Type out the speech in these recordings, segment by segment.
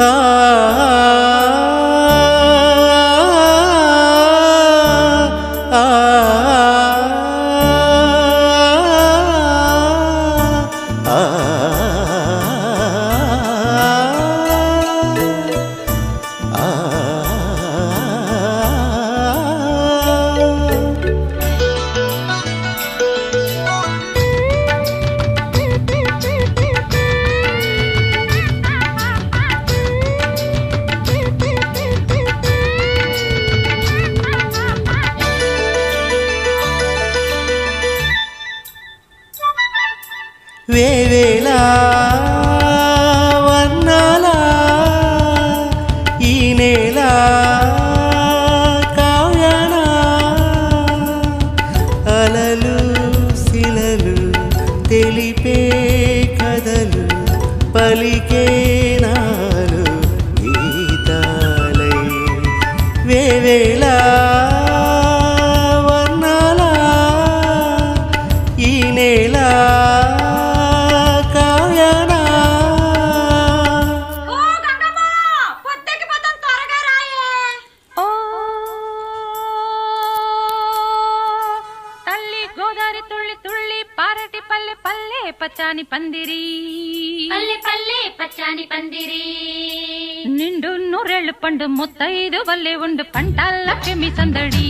ఆ వేవేల వర్ణాల ఈ నేల కావ్యాన అలలు శిలలు తెలిపే కథలు పలికే నాలు గీతాలై వేవేల వర్ణాల ఈ నేల పచ్చాని పందిరి పల్లె పల్లె పచ్చాని పందిరి నిండు నూరెళ్ళు పండు ముత్తైదు వల్లే ఉండు పంటాల లక్ష్మి సందడి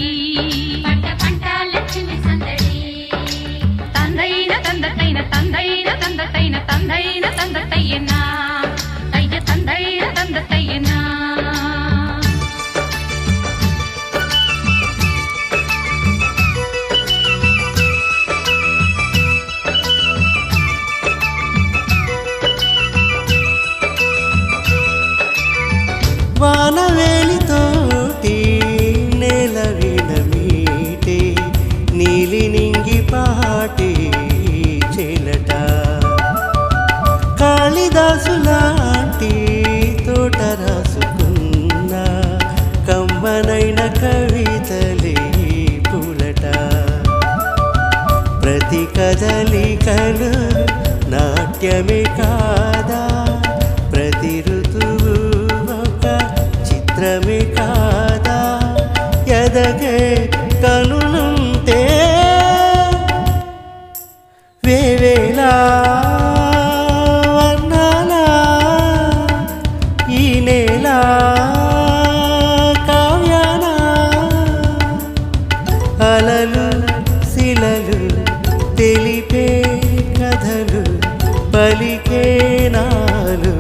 పంట పంట లక్ష్మి సందడి తందైన తందతైన తందైన తందతైన తందైన తందతయ్యనా అయ్య తందైన తందతయ్యనా వానవేలితోటి నేల వినమీటే నీలి నింగి పాటే చెలట కాళిదాసు లాంటి తోట రాసుకున్న కమ్మనైన కవితలే పులట ప్రతి కదలికలు నాట్యమే కాదా ప్రతి ఋతువు చిత్రమే కాదా ఎదగే కనులుంటే వేవేల వర్ణాల ఈ నేల కావ్యాన అలలు శిలలు తెలిపే కథలు పలికే నాలు